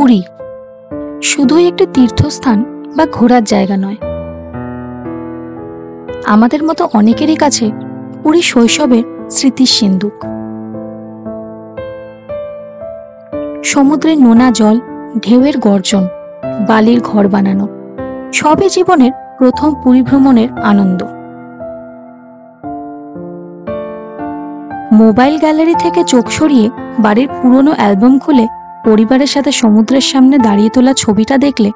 পুরী শুধুই একটি তীর্থস্থান বা ঘোরার জায়গা নয়, আমাদের মতো অনেকেরই কাছে পুরী শৈশবের স্মৃতির সিন্দুক। সমুদ্রের নোনা জল, ঢেউয়ের গর্জন, বালির ঘর বানানো, সবই জীবনের প্রথম পুরী ভ্রমণের আনন্দ। মোবাইল গ্যালারি থেকে চোখ সরিয়ে বাড়ির পুরনো অ্যালবাম খুলে পরিবারের সাথে সমুদ্রের সামনে দাঁড়িয়ে তোলা ছবিটা দেখলে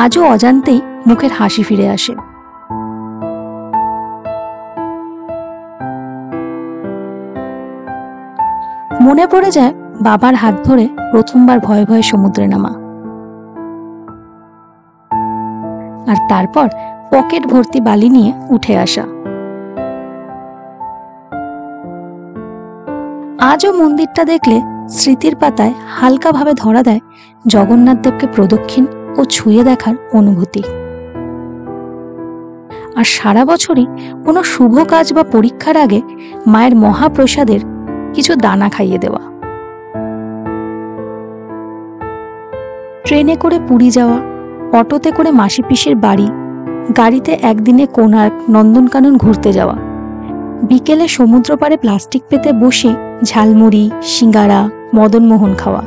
আজও অজান্তেই মুখের হাসি ফিরে আসে। মনে পড়ে যায় বাবার হাত ধরে প্রথমবার ভয়ে ভয়ে সমুদ্রে নামা, আর তারপর পকেট ভর্তি বালি নিয়ে উঠে আসা। আজও মন্দিরটা দেখলে স্মৃতির পাতায় হালকাভাবে ধরা দেয় জগন্নাথ দেবকে প্রদক্ষিণ ও ছুঁয়ে দেখার অনুভূতি। আর সারা বছরই কোনো শুভ কাজ বা পরীক্ষার আগে মায়ের মহাপ্রসাদের কিছু দানা খাইয়ে দেওয়া। ট্রেনে করে পুরী যাওয়া, অটোতে করে মাসি পিসির বাড়ি, গাড়িতে একদিনে কোণার্ক, নন্দনকানন ঘুরতে যাওয়া, বিকেলে সমুদ্র পাড়ে প্লাস্টিক পেতে বসে ঝালমুড়ি, সিঙ্গারা, মদনমোহন খাওয়া,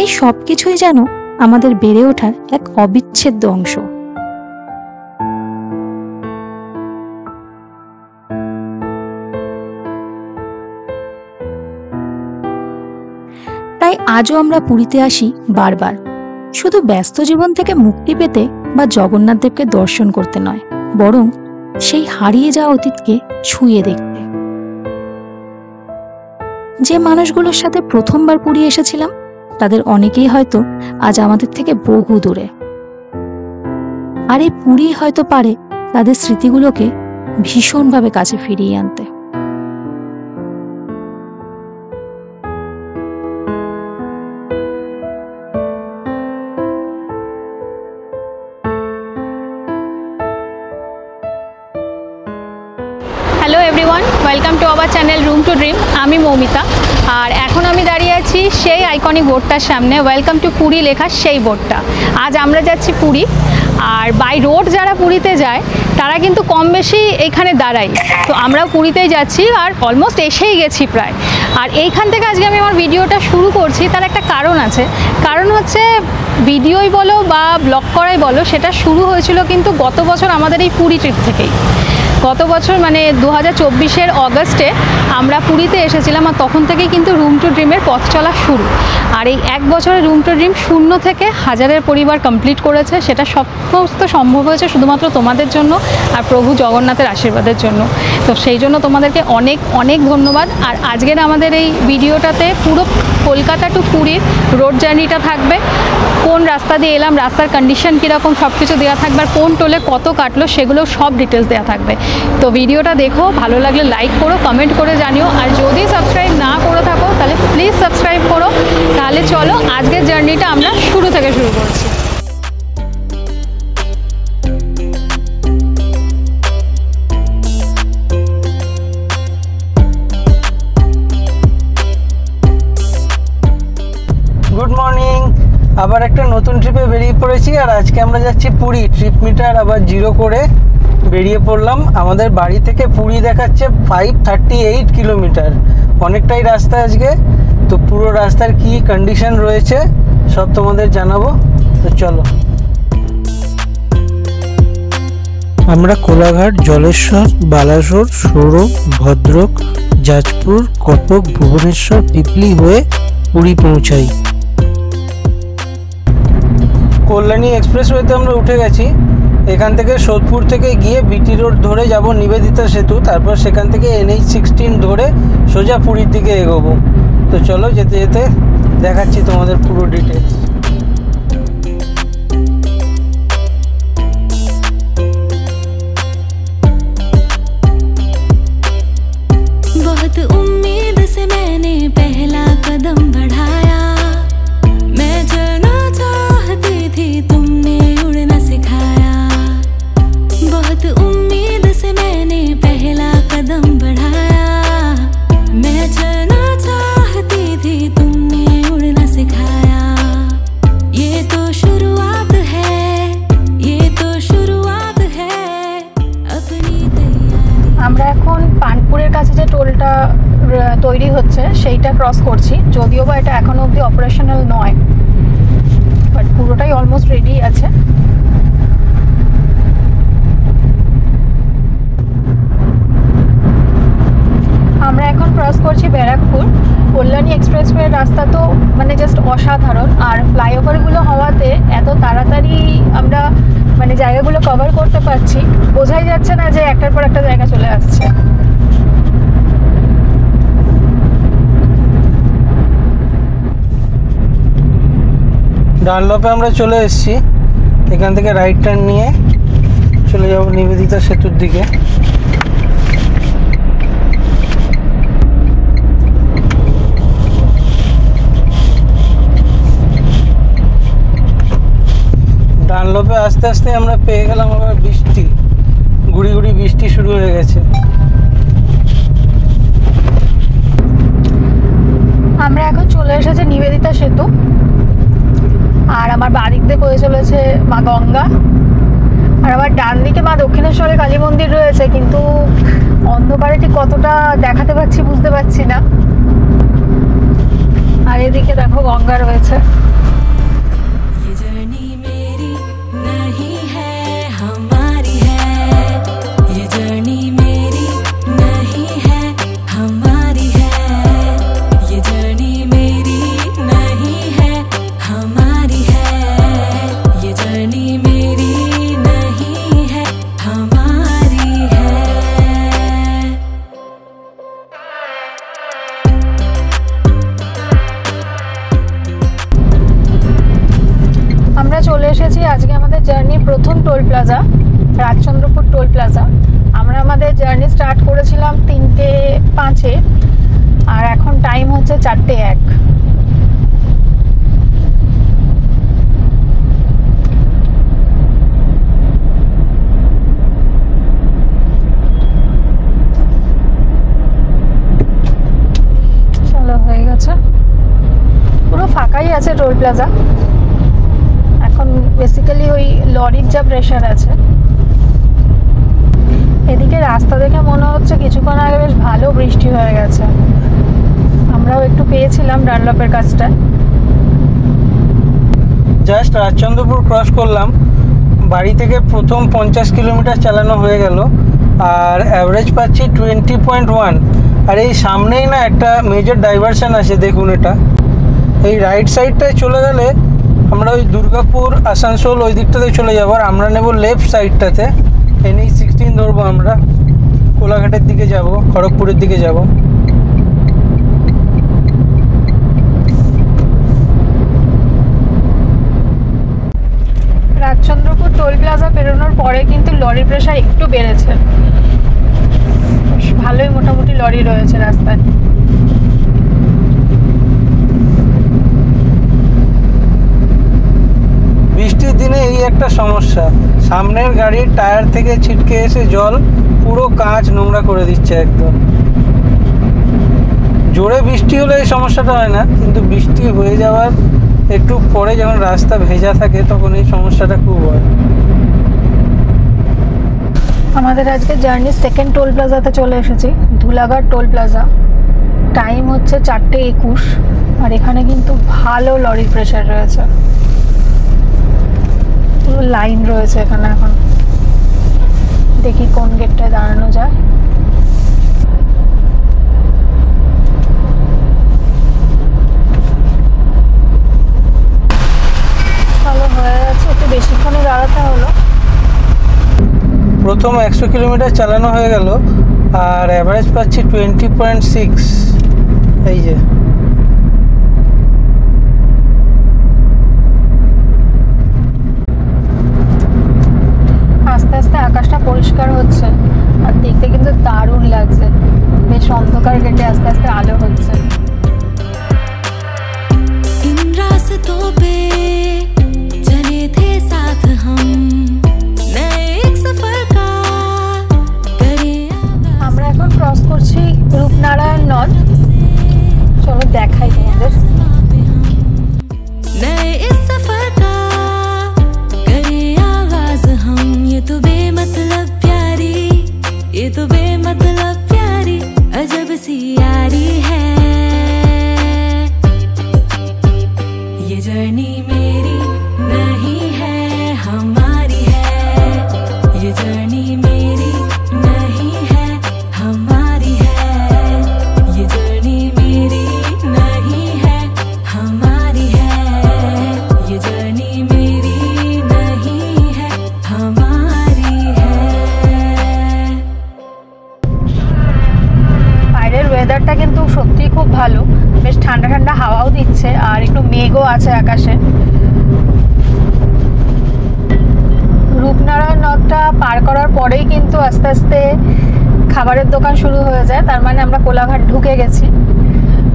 এই সব কিছুই যেন আমাদের বেড়ে ওঠার এক অবিচ্ছেদ্য অংশ। তাই আজও আমরা পুরীতে আসি বারবার, শুধু ব্যস্ত জীবন থেকে মুক্তি পেতে বা জগন্নাথ দেবকে দর্শন করতে নয়, বরং সেই হারিয়ে যাওয়া অতীতকে ছুঁয়ে দেখতে। যে মানুষগুলোর সাথে প্রথমবার পুরী এসেছিলাম তাদের অনেকেই হয়তো আজ আমাদের থেকে বহু দূরে, আর এই পুরী হয়তো পারে তাদের স্মৃতিগুলোকে ভীষণভাবে কাছে ফিরিয়ে আনতে। Hello everyone, welcome to our channel room to dream. আমি মৌমিতা, আর এখন আমি দাঁড়িয়ে আছি সেই আইকনিক বোর্ডটার সামনে, ওয়েলকাম টু পুরী লেখা সেই বোর্ডটা। আজ আমরা যাচ্ছি পুরী, আর বাই রোড যারা পুরীতে যায় তারা কিন্তু কম বেশি এইখানে দাঁড়ায়। তো আমরাও পুরীতেই যাচ্ছি আর অলমোস্ট এসেই গেছি প্রায়। আর এইখান থেকে আজকে আমি আমার ভিডিওটা শুরু করছি, তার একটা কারণ আছে। কারণ হচ্ছে ভিডিওই বলো বা ব্লগ করাই বলো, সেটা শুরু হয়েছিল কিন্তু গত বছর আমাদের এই পুরী ট্রিপ থেকেই। গত বছর মানে 2024-এর অগস্টে আমরা পুরীতে এসেছিলাম, আর তখন থেকেই কিন্তু রুম টু ড্রিমের পথ চলা শুরু। আর এই এক বছরে রুম টু ড্রিম 0 থেকে 1000-এর পরিবার কমপ্লিট করেছে। সেটা সমস্ত সম্ভব হয়েছে শুধুমাত্র তোমাদের জন্য আর প্রভু জগন্নাথের আশীর্বাদের জন্য। তো সেই জন্য তোমাদেরকে অনেক অনেক ধন্যবাদ। আর আজকের আমাদের এই ভিডিওটাতে পুরো কলকাতা টু পুরীর রোড জার্নিটা থাকবে। কোন রাস্তা দিয়ে এলাম, রাস্তার কন্ডিশন কীরকম, সব কিছু দেওয়া থাকবে। আর কোন টোলে কত কাটলো সেগুলো সব ডিটেলস দেওয়া থাকবে। তো ভিডিওটা দেখো, ভালো লাগলে লাইক করো, কমেন্ট করে জানিও। আর যদি সাবস্ক্রাইব না করে থাকো তাহলে প্লিজ সাবস্ক্রাইব করো। তাহলে চলো আজকের জার্নিটা আমরা শুরু থেকে শুরু করছি। গুড মর্নিং, আবার একটা নতুন ট্রিপে বেরিয়ে পড়েছি। আর আজকে আমরা যাচ্ছি পুরী। ট্রিপ মিটার আবার 0 করে বেরিয়ে পড়লাম। আমাদের বাড়ি থেকে পুরী দেখাচ্ছে 538 কিলোমিটার, অনেকটাই রাস্তা আজকে। তো পুরো রাস্তার কি কন্ডিশন রয়েছে সব তোমাদের জানাবো। তো চলো। আমরা কোলাঘাট, জলেশ্বর, বালাসোর, সৌরভ, ভদ্রক, যাজপুর, কটক, ভুবনেশ্বর, পিপলি হয়ে পুরী পৌঁছাই। কল্যাণী এক্সপ্রেসওয়েতে আমরা উঠে গেছি। এখান থেকে সোদপুর থেকে গিয়ে বিটি রোড ধরে যাব নিবেদিতা সেতু, তারপর সেখান থেকে NH-16 ধরে সোজা পুরীর দিকে এগোবো। তো চলো যেতে যেতে দেখাচ্ছি তোমাদের পুরো ডিটেলস। बहुत उम्मीद से मैंने पहला कदम बढ़ाया, मैं चलना चाहती थी तुमने उड़ना सिखाया। बहुत उम्मीद से मैंने पहला कदम बढ़ाया, मैं चलना चाहती थी तुमने उड़ना सिखाया। সেইটা ক্রস করছি, যদিও বা এটা এখনো অবধি অপারেশনাল নয়, বাট পুরোটাই অলমোস্ট রেডি আছে। আমরা এখন ক্রস করছি ব্যারাকপুর। কল্যাণী এক্সপ্রেসওয়ে রাস্তা তো মানে জাস্ট অসাধারণ, আর ফ্লাইওভারগুলো হওয়াতে এত তাড়াতাড়ি আমরা মানে জায়গাগুলো কভার করতে পারছি, বোঝাই যাচ্ছে না যে একটার পর একটা জায়গা চলে আসছে। ডানলপে আমরা চলে এসেছি, এখান থেকে রাইট টার্ন নিয়ে চলে যাব নিবেদিতা সেতুর দিকে। ডানলপে আস্তে আস্তে আমরা পেয়ে গেলাম আবার বৃষ্টি, গুড়ি গুড়ি বৃষ্টি শুরু হয়ে গেছে। আমরা এখন চলে এসেছি নিবেদিতা সেতু, আর আমার বাদিক দিয়ে বয়ে চলেছে মা গঙ্গা, আর আমার ডান দিকে মা দক্ষিণেশ্বরে কালী মন্দির রয়েছে, কিন্তু অন্ধকারে ঠিক কতটা দেখাতে পাচ্ছি বুঝতে পারছি না। আর এদিকে দেখো গঙ্গা রয়েছে। চলে এসেছি আজকে আমাদের জার্নির প্রথম toll plaza, Rajchandrapur toll plaza. আমরা আমাদের জার্নি স্টার্ট করেছিলাম 3:05-এ, আর এখন টাইম হচ্ছে 4:01। চলো, হয়ে গেছে, পুরো ফাঁকাই আছে টোল প্লাজা এখন। বেসিক্যালি ওই লরির যা প্রেশার আছে। এদিকে রাস্তা দেখে মনে হচ্ছে কিছুক্ষণ আগে বেশ ভালো বৃষ্টি হয়ে গেছে, আমরাও একটু পেয়েছিলাম ডানলপের কাজটা। জাস্ট রাজচন্দ্রপুর ক্রস করলাম, বাড়ি থেকে প্রথম 50 কিলোমিটার চালানো হয়ে গেল, আর অ্যাভারেজ পাচ্ছি 20.1। আর এই সামনেই না একটা মেজর ডাইভারশন আছে, দেখুন এটা। এই রাইট সাইডটায় চলে গেলে আমরা ওই দুর্গাপুর আসানসোল ওই দিকটাতে চলে যাবো, আর আমরা নেব লেফট সাইডটাতে। NH16 ধরবো, আমরা কোলাঘাটের দিকে যাব, খড়গপুরের দিকে যাব। রাজচন্দ্রপুর টোল প্লাজা পেরোনোর পরে কিন্তু লরির প্রেশার একটু বেড়েছে, ভালোই মোটামুটি লরি রয়েছে রাস্তায়। বৃষ্টির দিনে এই একটা সমস্যা, সামনের গাড়ির টায়ার থেকে ছিটকে এসে জল পুরো কাঁচ নোংরা করে দিচ্ছে একদম। জোরে বৃষ্টি হলে এই সমস্যাটা হয় না, কিন্তু বৃষ্টি হয়ে যাওয়ার একটু পরে যখন রাস্তা ভেজা থাকে তখন এই সমস্যাটা খুব হয়। আমাদের আজকে জার্নির সেকেন্ড টোল প্লাজাতে চলে এসেছি, ধুলাঘাট টোল প্লাজা। টাইম হচ্ছে 4:21, আর এখানে কিন্তু ভালো লরির প্রেশার রয়েছে, পুরো লাইন রয়েছে এখানে। এখন দেখি কোন গেটটায় দাঁড়ানো যায়। ভালো হয়ে গেছে, একটু বেশিক্ষণই দাঁড়াতে হলো। প্রথম 100 কিলোমিটার চালানো হয়ে গেল, আর অ্যাভারেজ পাচ্ছি 20.6। এই যে আস্তে আস্তে আকাশটা পরিষ্কার হচ্ছে, আর দেখতে কিন্তু দারুণ লাগছে। বেশ অন্ধকার কেটে আস্তে আস্তে আলো হচ্ছে। इन रास्तों पे चले थे साथ हम, नए एक सफर का करे। আমরা এখন ক্রস করছি রূপনারায়ণ নদ। ভালো, বেশ ঠান্ডা ঠান্ডা হাওয়াও দিচ্ছে আর একটু মেঘও আছে আকাশে। রূপনারায়ণ নদটা পার করার পরেই কিন্তু আস্তে আস্তে খাবারের দোকান শুরু হয়ে যায়, তার মানে আমরা কোলাঘাট ঢুকে গেছি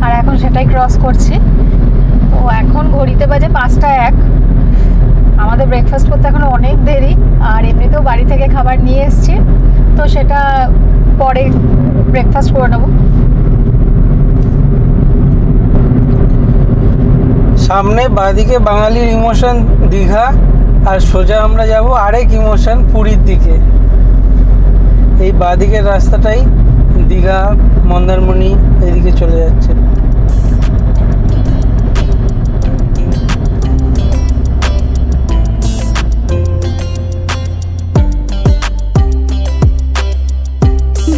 আর এখন সেটাই ক্রস করছি। তো এখন ঘড়িতে বাজে 5টা 1। আমাদের ব্রেকফাস্ট করতে এখন অনেক দেরি, আর এমনিতেও বাড়ি থেকে খাবার নিয়ে এসেছি, তো সেটা পরে ব্রেকফাস্ট করে নেব। সামনে বাঁদিকে বাঙালির ইমোশন দীঘা, আর সোজা আমরা যাব আরেক ইমোশন পুরীর দিকে। এই বাঁদিকের রাস্তাটাই দীঘা, মন্দারমণি এদিকে চলে যাচ্ছে।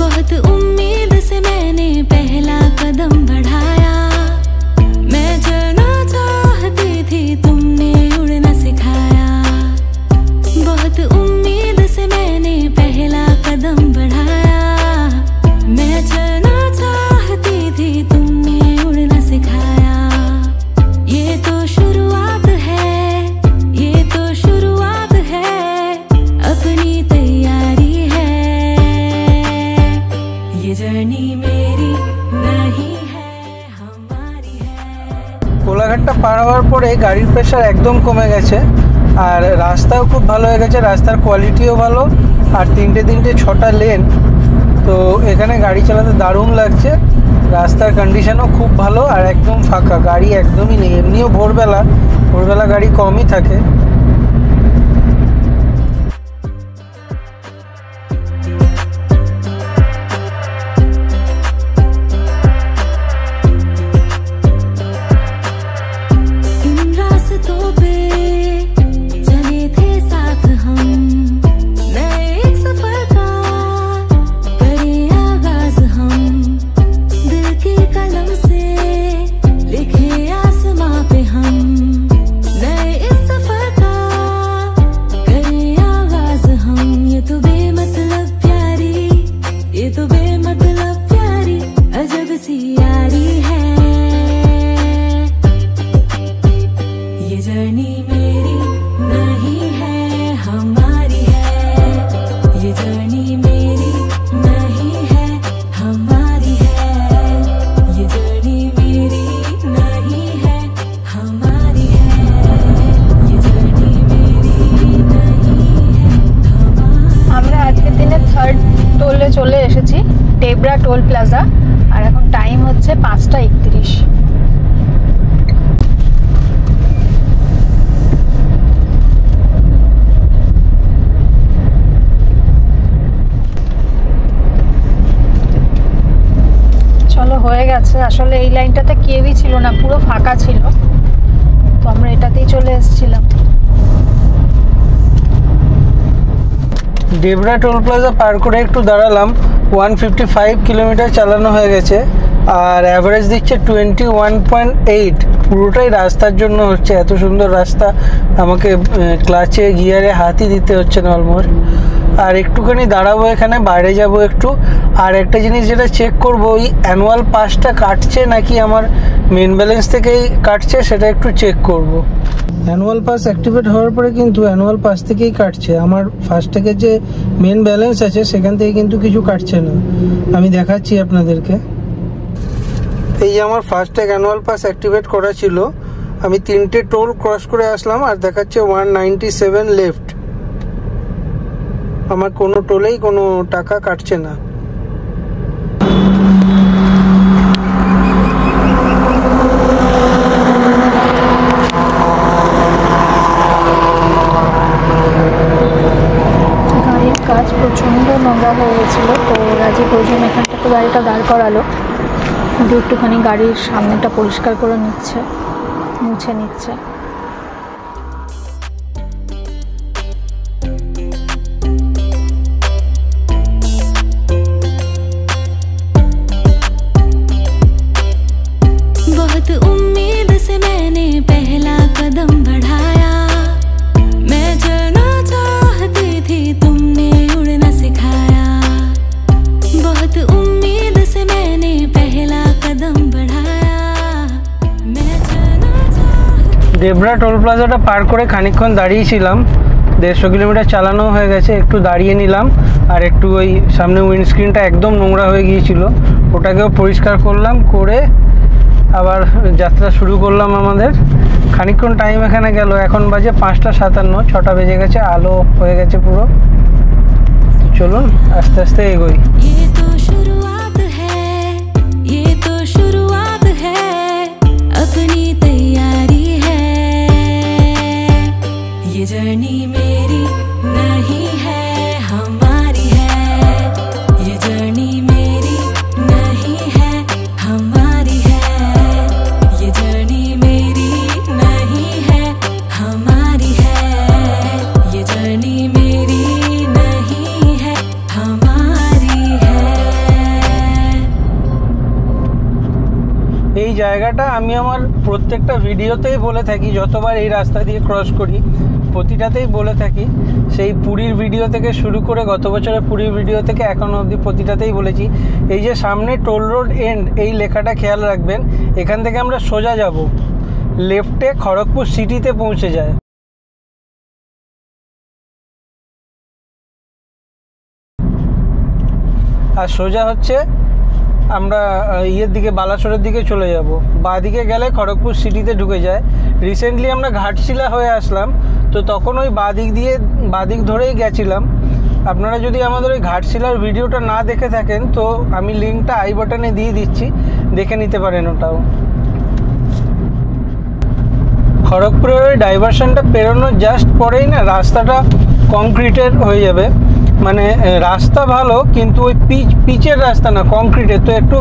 बहुत उम्मीद से मैंने पहला कदम बढ़ाया, मैं चलना चाहती थी तुमने उड़ना सिखाया। बहुत उम्मीद से मैंने पहला कदम बढ़ाया, मैं चलना चाहती थी तुमने उड़ना सिखाया। ये तो शुरुआत है, ये तो शुरुआत है, अपनी तैयारी है। ये जर्नी मेरी नहीं है, हमारी है। কোলাঘাটটা পার হওয়ার পরে গাড়ির প্রেশার একদম কমে গেছে, আর রাস্তাও খুব ভালো হয়ে গেছে, রাস্তার কোয়ালিটিও ভালো, আর 3টে 6টা লেন। তো এখানে গাড়ি চালাতে দারুণ লাগছে, রাস্তার কন্ডিশনও খুব ভালো আর একদম ফাঁকা, গাড়ি একদমই নেই। এমনিও ভোরবেলা গাড়ি কমই থাকে। इन रास्तों पे चले थे साथ हम, नए एक सफर का करें आगाज हम। दिल की कलम से लिखे आसमां पे हम, नए इस सफर का करें आगाज हम। ये तो बेमतलब प्यारी, ये तो बेमतलब प्यारी अजब सी यारी है। ये जर्नी मेरी नहीं है, हमारी है। ये जर्नी मेरी नहीं है, हमारी है। ये जर्नी मेरी नहीं है, हमारी है। ये जर्नी मेरी नहीं है, हमारी। আমরা আজকের দিনে 3rd টোলে চলে এসেছি, টেবরা টোল প্লাজা, আর এখন টাইম হচ্ছে 5টা 31। চলো, হয়ে গেছে। আসলে এই লাইনটাতে কেউই ছিল না, পুরো ফাঁকা ছিল, তো আমরা এটাতেই চলে এসেছিলাম। ডেবরা টোল প্লাজা পার করে একটু দাঁড়ালাম। 155 কিলোমিটার চালানো হয়ে গেছে, আর অ্যাভারেজ দিচ্ছে 21.8। পুরোটাই রাস্তার জন্য হচ্ছে, এত সুন্দর রাস্তা, আমাকে ক্লাচে গিয়ারে হাতই দিতে হচ্ছে না অলমোস্ট। আর একটুখানি দাঁড়াবো এখানে, বাইরে যাব একটু। আর একটা জিনিস যেটা চেক করব, ওই অ্যানুয়াল পাসটা কাটছে নাকি আমার মেন ব্যালেন্স থেকেই কাটছে, সেটা একটু চেক করব। অ্যানুয়াল পাস অ্যাক্টিভেট হওয়ার পরে কিন্তু অ্যানুয়াল পাস থেকেই কাটছে, আমার ফার্স্টটেকের যে মেন ব্যালেন্স আছে সেখান থেকে কিন্তু কিছু কাটছে না। আমি দেখাচ্ছি আপনাদেরকে। এই যে আমার ফার্স্টটেক অ্যানুয়াল পাস অ্যাক্টিভেট করা ছিল, আমি 3টে টোল ক্রস করে আসলাম আর দেখাচ্ছে 197 লেফট। আমার কোনো টোলেই কোনো টাকা কাটছে না। গাড়ির কাজ প্রচণ্ড নোংরা হয়ে গেছিলো, তো রাজীব ওই জন্য এখানটাতে গাড়িটা দাঁড় করালো, কিন্তু একটুখানি গাড়ির সামনেটা পরিষ্কার করে নিচ্ছে, মুছে নিচ্ছে। बहुत उम्मीद से मैंने पहला कदम बढ़ाया, मैं चलना चाहती थी तुमने उड़ना सिखाया। बहुत उम्मीद से मैंने पहला कदम बढ़ाया, দেবরা টোল প্লাজাটা পার করে খানিকক্ষণ দাঁড়িয়েছিলাম, 150 কিলোমিটার চালানো হয়ে গেছে, একটু দাঁড়িয়ে নিলাম। আর একটু ওই সামনে উইন্ডস্ক্রিনটা একদম নোংরা হয়ে গিয়েছিল, ওটাকেও পরিষ্কার করলাম, করে আবার যাত্রা শুরু করলাম আমাদের। খানিকক্ষণ টাইম এখানে গেল, এখন বাজে 5টা 57, 6টা বেজে গেছে, আলো হয়ে গেছে পুরো। চলুন আস্তে আস্তে এগোই। ये तो शुरुआत है, ये तो शुरुआत है, अपनी तैयारी है। ये जर्नी मेरी नहीं है, हमारी है। ये जर्नी मेरी नहीं है, हमारी है। ये जर्नी मेरी नहीं है, हमारी है। ये जर्नी मेरी नहीं है, हमारी है। এই জায়গাটা আমি আমার প্রত্যেকটা ভিডিওতেই বলে থাকি, যতবার এই রাস্তা দিয়ে ক্রস করি প্রতিটাতেই বলে থাকি। সেই পুরীর ভিডিও থেকে শুরু করে গত বছরের পুরীর ভিডিও থেকে এখনো অবধি প্রতিটাতেই বলেছি, এই যে সামনে টোল রোড এন্ড, এই লেখাটা খেয়াল রাখবেন। এখান থেকে আমরা সোজা যাব, লেফটে খড়গপুর সিটিতে পৌঁছে যায়। আর সোজা হচ্ছে আমরা ইয়ের দিকে, বালাসোরের দিকে চলে যাব। বাঁদিকে গেলে খড়গপুর সিটিতে ঢুকে যায়। রিসেন্টলি আমরা ঘাটশিলা হয়ে আসলাম, তো তখন ওই বাঁদিক ধরেই গেছিলাম। আপনারা যদি আমাদের ওই ঘাটশিলার ভিডিওটা না দেখে থাকেন, তো আমি লিঙ্কটা আই বাটনে দিয়ে দিচ্ছি, দেখে নিতে পারেন ওটাও। খড়গপুরের ওই ডাইভারশনটা পেরোনোর জাস্ট পরেই না রাস্তাটা কংক্রিটের হয়ে যাবে। মানে রাস্তা ভালো, কিন্তু ওই পিচের রাস্তা না, কংক্রিটের, তো একটু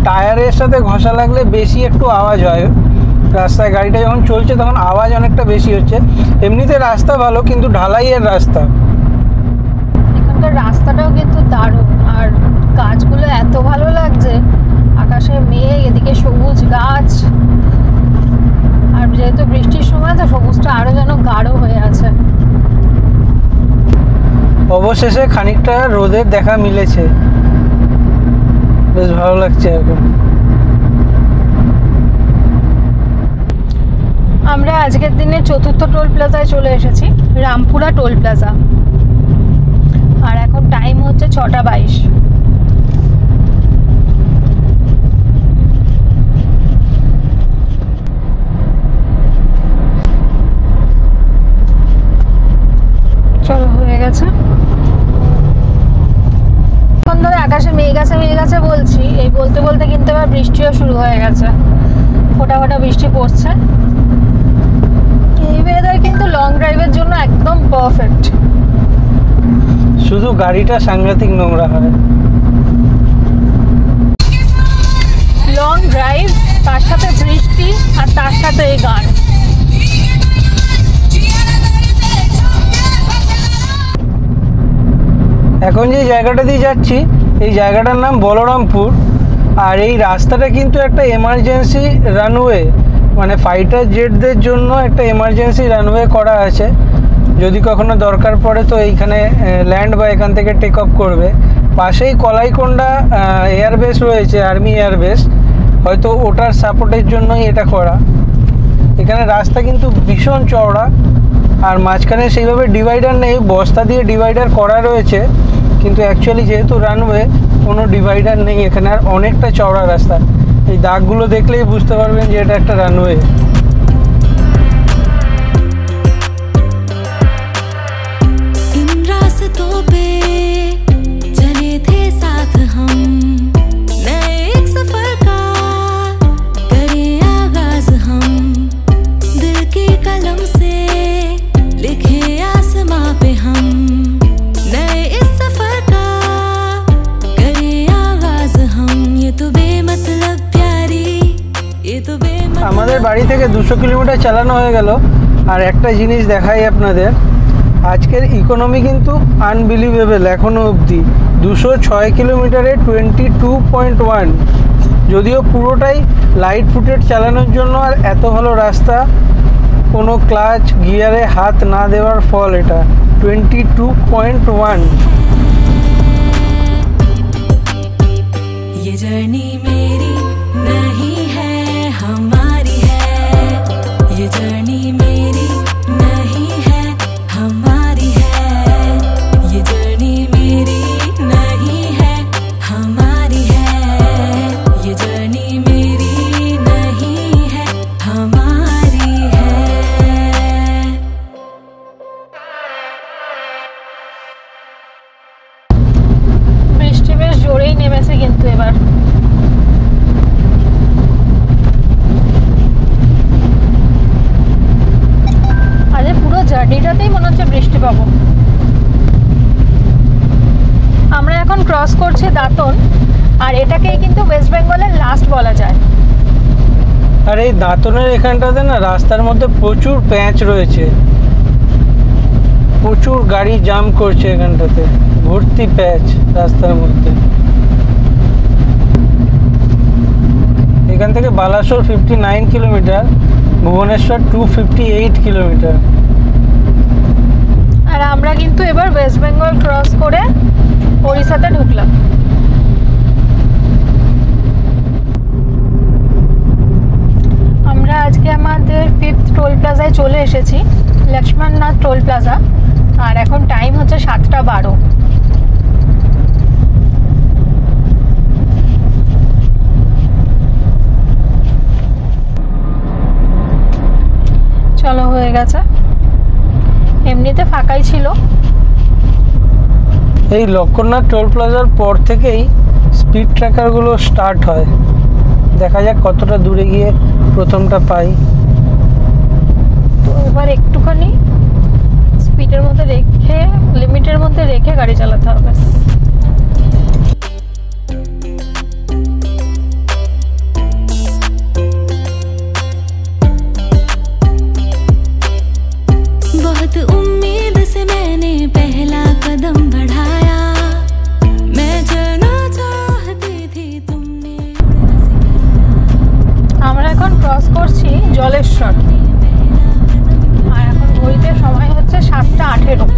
টায়ারের সাথে ঘষা লাগলে বেশি একটু আওয়াজ হয় রাস্তায়। গাড়িটা যখন চলছে তখন আওয়াজ অনেকটা বেশি হচ্ছে। এমনিতে রাস্তা ভালো, কিন্তু ঢালাইয়ের রাস্তা। এখানকার রাস্তাটাও কিন্তু দারুণ, আর গাছগুলো এত ভালো লাগছে, আকাশে মেঘ, এদিকে সবুজ গাছ, আর যেহেতু বৃষ্টির সময় তো সবুজটা আরো যেন গাঢ় হয়ে আছে। অবশেষে খানিকটা রোদের দেখা মিলেছে, বেশ ভালো লাগছে এখন। আমরা আজকের দিনে 4র্থ টোল প্লাজায় চলে এসেছি, রামপুরা টোল প্লাজা। আর এখন টাইম হচ্ছে 6টা 22। চলো, হয়ে গেছে। এখন ধরে আকাশে মেঘ আছে বলছি, এই বলতে বলতে কিন্তু এবার বৃষ্টিও শুরু হয়ে গেছে, ফোঁটা ফোঁটা বৃষ্টি পড়ছে। এই ওয়েদার কিন্তু লং ড্রাইভের জন্য একদম পারফেক্ট। শুধু গাড়িটা সাংঘাতিক নোংরা হয়। লং ড্রাইভ, তার সাথে বৃষ্টি, আর তার সাথে এই গান। এখন যে জায়গাটা দিয়ে যাচ্ছি, এই জায়গাটার নাম বলরামপুর। আর এই রাস্তাটা কিন্তু একটা এমার্জেন্সি রানওয়ে, মানে ফাইটার জেটদের জন্য একটা এমার্জেন্সি রানওয়ে করা আছে। যদি কখনো দরকার পড়ে তো এইখানে ল্যান্ড বা এখান থেকে টেক অফ করবে। পাশেই কলাইকোন্ডা এয়ারবেস রয়েছে, আর্মি এয়ারবেস, হয়তো ওটার সাপোর্টের জন্যই এটা করা। এখানে রাস্তা কিন্তু ভীষণ চওড়া, আর মাঝখানে সেইভাবে ডিভাইডার নেই, বস্তা দিয়ে ডিভাইডার করা রয়েছে, কিন্তু অ্যাকচুয়ালি যেহেতু রানওয়ে কোনো ডিভাইডার নেই এখানে। আর অনেকটা চওড়া রাস্তা, এই দাগগুলো দেখলেই বুঝতে পারবেন যে এটা একটা রানওয়ে। इन रास्तों पे चले थे साथ हम, नए एक सफर का करें आगाज हम, दिल की कलम से लिखे आसमां पे हम, नए इस सफर का करें आगाज हम। ये तो बेमतलब प्यारी, ये तो बेमतलब। আমাদের বাড়ি থেকে 200 কিলোমিটার চালানো হয়ে গেল। আর একটা জিনিস দেখাই আপনাদের, আজকের ইকোনমি কিন্তু আনবিলিভেবল এখনও অবধি। 206 কিলোমিটারে 22.1, যদিও পুরোটাই লাইট ফুটেড চালানোর জন্য। আর এত ভালো রাস্তা, কোনো ক্লাচ গিয়ারে হাত না দেওয়ার ফল এটা। 22.1। ये जर्नी मेरी नहीं है, हमारी है। ये जर्नी মাস্ট বলা যায়। আর এই দাঁতনের এখানটাতে না রাস্তার মধ্যে প্রচুর প্যাঁচ রয়েছে, প্রচুর গাড়ি জাম করছে এখানটাতে, ভর্তি প্যাঁচ রাস্তার মধ্যে। এখান থেকে বালাসোর 59 কিলোমিটার, ভুবনেশ্বর 258 কিলোমিটার। আর আমরা কিন্তু এবার ওয়েস্ট বেঙ্গল ক্রস করে ওড়িশাতে ঢুকলাম। আমরা আজকে আমাদের 5th টোল প্লাজায় চলে এসেছি, লক্ষ্মণনাথ টোল প্লাজা। আর এখন টাইম হচ্ছে 7:12। চলো, হয়ে গেছে। এমনিতে ফাঁকাই ছিল। এই লক্ষ্মণনাথ টোল প্লাজার পর থেকেই স্পিড ট্র্যাকারগুলো স্টার্ট হয়। দেখা যাক কতটা দূরে গিয়ে প্রথমটা পাই। তো এবার একটুখানি স্পিডের মধ্যে রেখে, লিমিটের মধ্যে রেখে গাড়ি চালাতে হবে। बहुत उम्मीद से मैंने पहला कदम बढ़ाया, मैं चलना चाहती थी तुमने उड़ना सिखाया। আমরা এখন ক্রস করছি জলেশ্বর। আর এখন ঘড়িতে সময় হচ্ছে 7:18।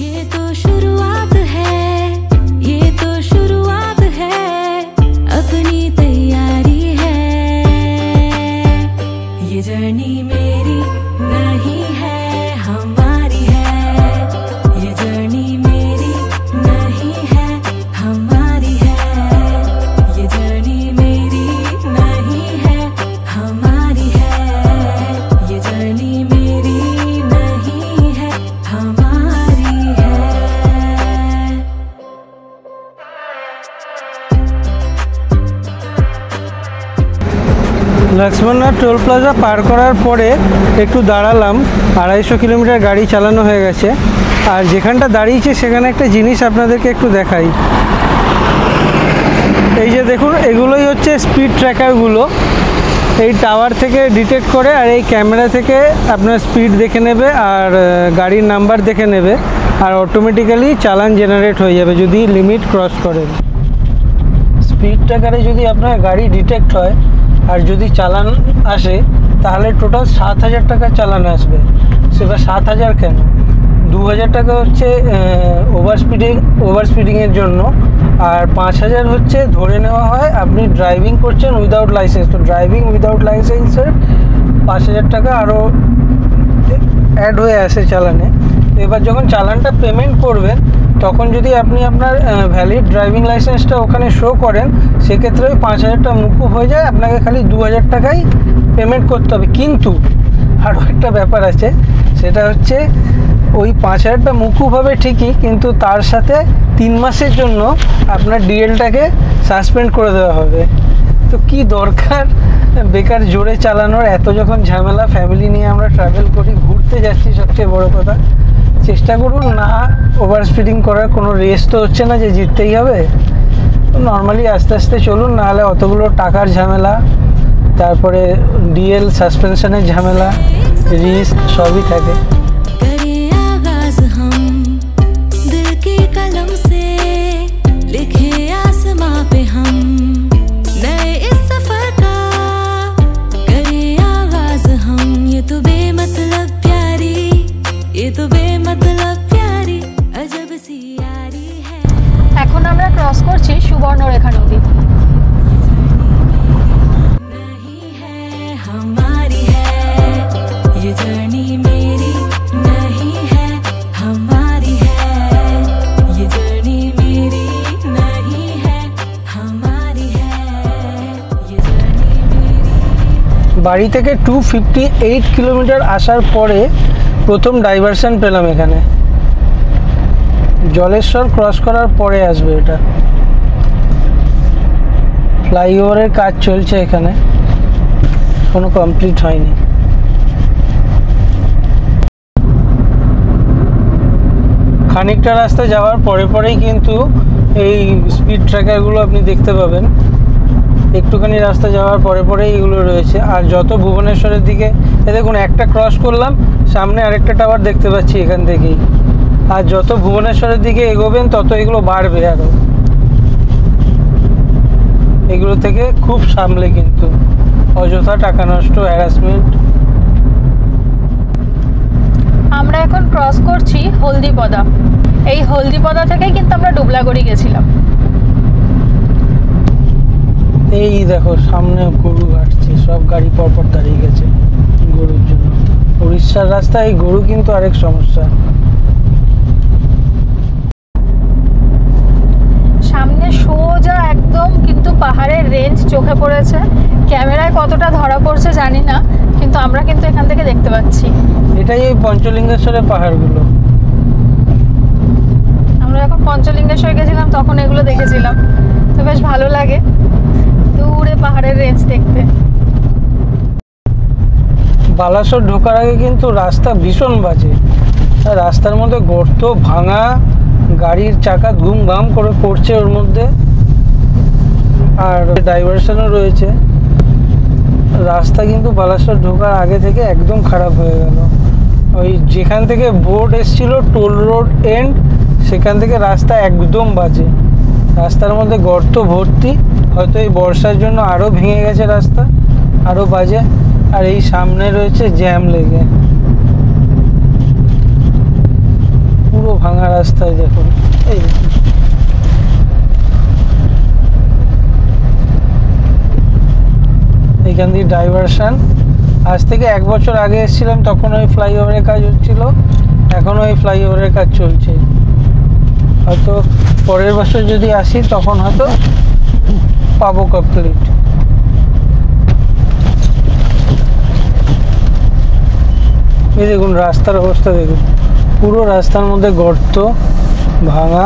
ये तो शुरुआत है, ये तो शुरुआत है, अपनी तैयारी है। ये जर्नी मेरी नहीं है, हमारी है। ये जर्नी मेरी नहीं है, हमारी है। ये जर्नी मेरी नहीं है, हमारी है। ये जर्नी मेरी नहीं है, हमारी है। লক্ষ্মণনাথ টোল প্লাজা পার করার পরে একটু দাঁড়ালাম। 250 কিলোমিটার গাড়ি চালানো হয়ে গেছে। আর যেখানটা দাঁড়িয়েছি সেখানে একটা জিনিস আপনাদেরকে একটু দেখাই। এই যে দেখুন, এগুলোই হচ্ছে স্পিড ট্র্যাকারগুলো। এই টাওয়ার থেকে ডিটেক্ট করে আর এই ক্যামেরা থেকে আপনার স্পিড দেখে নেবে আর গাড়ির নাম্বার দেখে নেবে, আর অটোমেটিক্যালি চালান জেনারেট হয়ে যাবে যদি লিমিট ক্রস করেন। স্পিড ট্র্যাকারে যদি আপনার গাড়ি ডিটেক্ট হয় আর যদি চালান আসে, তাহলে টোটাল 7,000 টাকা চালান আসবে। সেবার 7,000 কেন, 2,000 টাকা হচ্ছে ওভার স্পিডিংয়ের জন্য, আর 5,000 হচ্ছে ধরে নেওয়া হয় আপনি ড্রাইভিং করছেন উইদাউট লাইসেন্স। তো ড্রাইভিং উইদাউট লাইসেন্সের 5,000 টাকা আরও অ্যাড হয়ে আসে চালানে। তো এবার যখন চালানটা পেমেন্ট করবেন, তখন যদি আপনি আপনার ভ্যালিড ড্রাইভিং লাইসেন্সটা ওখানে শো করেন, সেক্ষেত্রে ওই 5,000টা মুকুব হয়ে যায়, আপনাকে খালি 2,000 টাকাই পেমেন্ট করতে হবে। কিন্তু আরও একটা ব্যাপার আছে, সেটা হচ্ছে ওই 5,000টা মুকুব হবে ঠিকই, কিন্তু তার সাথে 3 মাসের জন্য আপনার ডিএলটাকে সাসপেন্ড করে দেওয়া হবে। তো কি দরকার বেকার জোরে চালানোর, এত যখন ঝামেলা, ফ্যামিলি নিয়ে আমরা ট্রাভেল করি, ঘুরতে যাচ্ছি, সবচেয়ে বড় কথা। চেষ্টা করুন না ওভার স্পিডিং করার, কোনো রেস তো হচ্ছে না যে জিততেই হবে। নর্মালি আস্তে আস্তে চলুন, নাহলে অতগুলো টাকার ঝামেলা, তারপরে ডিএল সাসপেনশনের ঝামেলা, রিস্ক সবই থাকে। करें आगाज हम दिल की कलम से, लिखे आसमां पे हम नए इस सफर का। करें आगाज हम, ये तो बेमतलब प्यारी, ये तो बेमतलब प्यारी अजब सी यारी है। এখন আমরা ক্রস করছি সুবর্ণরেখা নদী। नहीं है, हमारी है। ये जर्नी मेरी नहीं है, हमारी है। ये जर्नी मेरी नहीं है, हमारी है। ये जर्नी मेरी। বাড়ি থেকে 258 কিলোমিটার আসার পরে প্রথম ডাইভারশন পেলাম এখানে। জলেশ্বর ক্রস করার পরে আসবে এটা। ফ্লাইওভারের কাজ চলছে এখানে, কোনো কমপ্লিট হয়নি। খানিকটা রাস্তা যাওয়ার পরেই কিন্তু এই স্পিড ট্র্যাকারগুলো আপনি দেখতে পাবেন। একটুখানি রাস্তা যাওয়ার পরে পরেই এগুলো রয়েছে। আর যত ভুবনেশ্বরের দিকে দেখুন, একটা ক্রস করলাম, সামনে আরেকটা টাওয়ার দেখতে পাচ্ছি এখান থেকেই। আর যত ভুবনেশ্বরের দিকে এগোবেন তত এগুলো বাড়বে আরও। এগুলো থেকে খুব সামলে, কিন্তু অযথা টাকা নষ্ট, হ্যারাসমেন্ট। আমরা এখন ক্রস করছি হলদিপদা। এই হলদিপদা থেকেই কিন্তু আমরা ডুবলাগড়ি গেছিলাম। এই দেখো সামনে গরু হাঁটছে, সব গাড়ি পরপর দাঁড়িয়ে গেছে গরুর জন্য। উড়িষ্যার রাস্তায় এই গরু কিন্তু আরেক সমস্যা। সামনে সোজা একদম কিন্তু পাহাড়ের রেঞ্জ চোখে পড়েছে। ক্যামেরায় কতটা ধরা পড়ছে জানি না, কিন্তু আমরা কিন্তু এখান থেকে দেখতে পাচ্ছি। এটাই এই পঞ্চলিঙ্গেশ্বরের পাহাড়গুলো। আমরা যখন পঞ্চলিঙ্গেশ্বর গেছিলাম তখন এগুলো দেখেছিলাম, তো বেশ ভালো লাগে দূরে পাহাড়ের রেঞ্জ দেখতে। বালাসোর ঢোকার আগে কিন্তু রাস্তা ভীষণ বাজে। রাস্তার মধ্যে গর্ত, ভাঙা, গাড়ির চাকা ধুম ধাম করে পড়ছে ওর মধ্যে। আর ডাইভারশনও রয়েছে। রাস্তা কিন্তু বালাসোর ঢোকার আগে থেকে একদম খারাপ হয়ে গেল। ওই যেখান থেকে বোর্ড এসছিল টোল রোড এন্ড, সেখান থেকে রাস্তা একদম বাজে। রাস্তার মধ্যে গর্ত ভর্তি, হয়তো এই বর্ষার জন্য আরও ভেঙে গেছে রাস্তা, আরও বাজে। আর এই সামনে রয়েছে জ্যাম লেগে, পুরো ভাঙা রাস্তায় দেখুন। এই এখান দিয়ে ডাইভারশন। আজ থেকে 1 বছর আগে এসেছিলাম, তখন ওই ফ্লাইওভারের কাজ হচ্ছিল, এখনও ওই ফ্লাইওভারের কাজ চলছে। হয়তো পরের বছর যদি আসি তখন হয়তো পাবো কমপ্লিট। এই দেখুন রাস্তার অবস্থা দেখুন, পুরো রাস্তার মধ্যে গর্ত, ভাঙা।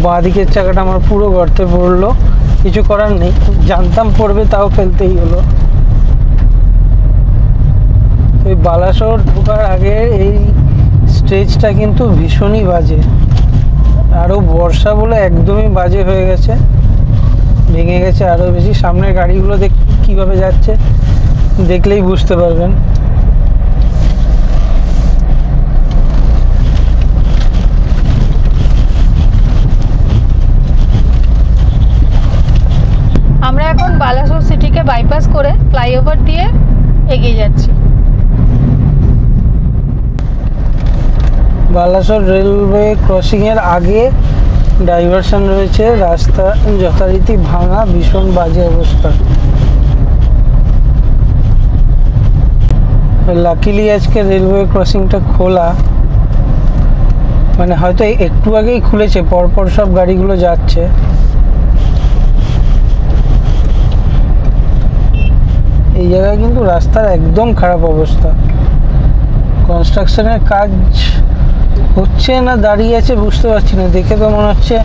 বাঁ দিকের চাকাটা আমার পুরো গর্তে পড়লো, কিছু করার নেই, জানতাম পড়বে তাও ফেলতেই হলো। এই বালাসোর ঢোকার আগে এই স্টেজটা কিন্তু ভীষণই বাজে। আরও বর্ষা বলে একদমই বাজে হয়ে গেছে, ভেঙে গেছে আরও বেশি। সামনের গাড়িগুলো কীভাবে যাচ্ছে দেখলেই বুঝতে পারবেন। আমরা এখন বালাসোর সিটিকে বাইপাস করে ফ্লাইওভার দিয়ে এগিয়ে যাচ্ছি। বালাসোর রেলওয়ে ক্রসিংয়ের আগে ডাইভারশন রয়েছে, রাস্তা যথারীতি ভাঙা, ভীষণ বাজে অবস্থা। লাকিলি আজকে রেলওয়ে ক্রসিংটা খোলা, মানে হয়তো একটু আগেই খুলেছে, পরপর সব গাড়িগুলো যাচ্ছে। এই জায়গায় কিন্তু রাস্তার একদম খারাপ অবস্থা। কনস্ট্রাকশনের কাজ হচ্ছে না দাঁড়িয়ে আছে বুঝতে পারছি না, দেখে তো মনে হচ্ছে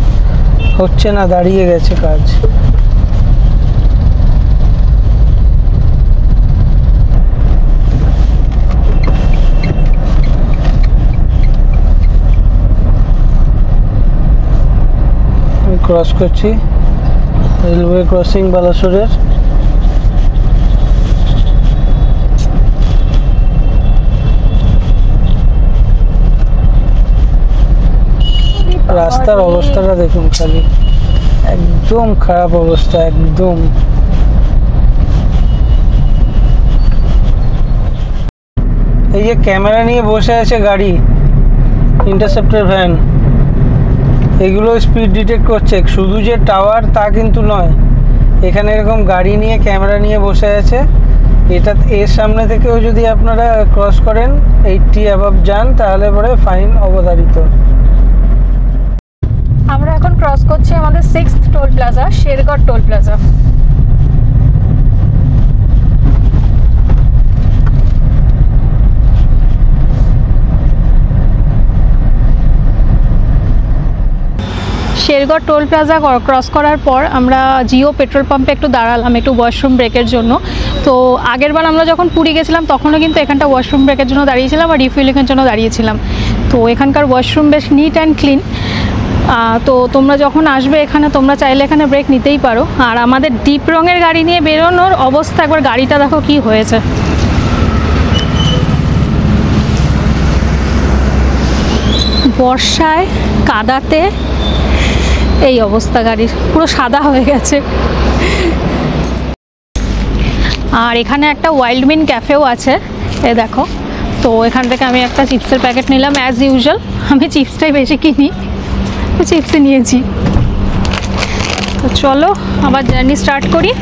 হচ্ছে না, দাঁড়িয়ে গেছে কাজ। আমি ক্রস করছি রেলওয়ে ক্রসিং বালাসোরের। রাস্তার অবস্থাটা দেখুন খালি, একদম খারাপ অবস্থা একদম। এই যে ক্যামেরা নিয়ে বসে আছে গাড়ি, ইন্টারসেপ্টর ভ্যান, এগুলো স্পিড ডিটেক্ট করছে। শুধু যে টাওয়ার তা কিন্তু নয়, এখানে এরকম গাড়ি নিয়ে ক্যামেরা নিয়ে বসে আছে। এটা এর সামনে থেকেও যদি আপনারা ক্রস করেন 80 অ্যাবভ যান, তাহলে পরে ফাইন অবধারিত। আমরা এখন ক্রস করছি আমাদের 6th toll plaza, Shergarh toll plaza. Shergarh toll plaza cross করার পর আমরা জিও পেট্রোল পাম্পে একটু দাঁড়ালাম একটু ওয়াশরুম ব্রেকের জন্য। তো আগেরবার আমরা যখন পুরী গেছিলাম তখনও কিন্তু এখানটা ওয়াশরুম ব্রেকের জন্য দাঁড়িয়েছিলাম আর রিফিলিংয়ের জন্য দাঁড়িয়েছিলাম। তো এখানকার ওয়াশরুম বেশ নিট অ্যান্ড ক্লিন, তো তোমরা যখন আসবে এখানে তোমরা চাইলে এখানে ব্রেক নিতেই পারো। আর আমাদের ডিপ রঙের গাড়ি নিয়ে বেরোনোর অবস্থা একবার গাড়িটা দেখো কি হয়েছে। বর্ষায় কাদাতে এই অবস্থা গাড়ির, পুরো সাদা হয়ে গেছে। আর এখানে একটা ওয়াইল্ড বিন ক্যাফেও আছে, এ দেখো। তো এখান থেকে আমি একটা চিপসের প্যাকেট নিলাম, অ্যাজ ইউজুয়াল আমি চিপসটাই বেশি কিনি, তো চিপসই নিয়েছি। তো চলো আবার জার্নি স্টার্ট করি।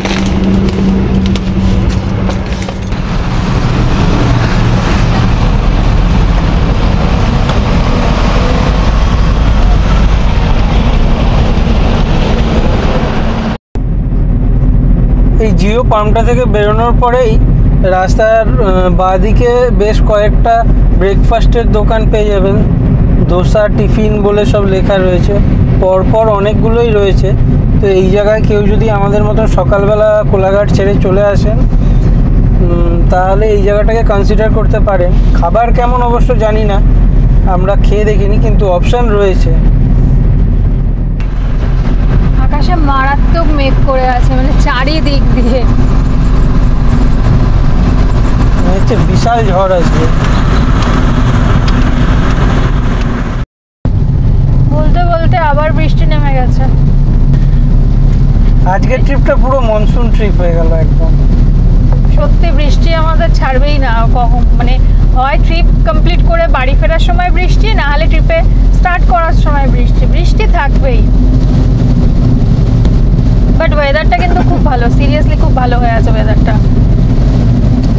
এই জিও পাম্পটা থেকে বেরোনোর পরেই রাস্তার বাঁদিকে বেশ কয়েকটা ব্রেকফাস্টের দোকান পেয়ে যাবেন। দোসা টিফিন বলে সব লেখা রয়েছে, পরপর অনেকগুলোই রয়েছে। তো এই জায়গায় কেউ যদি আমাদের মতো সকালবেলা কোলাঘাট ছেড়ে চলে আসেন তাহলে এই জায়গাটাকে কনসিডার করতে পারেন। খাবার কেমন অবশ্য জানি না, আমরা খেয়ে দেখিনি, কিন্তু অপশান রয়েছে। আকাশে মারাত্মক মেঘ করে আছে, মানে চারিদিক দিয়ে বিশাল ঝড় আসবে। বলতে বলতে আবার বৃষ্টি নেমে গেছে। আজকের ট্রিপটা পুরো মনসুন ট্রিপ হয়ে গেল একদম। সত্যি বৃষ্টি আমাদের ছাড়বেই না কখন, মানে হয় ট্রিপ কমপ্লিট করে বাড়ি ফেরার সময় বৃষ্টি, না হলে ট্রিপে স্টার্ট করার সময় বৃষ্টি, বৃষ্টি থাকবেই। বাট ওয়েদারটা কিন্তু খুব ভালো, সিরিয়াসলি খুব ভালো হয়ে আছে ওয়েদারটা।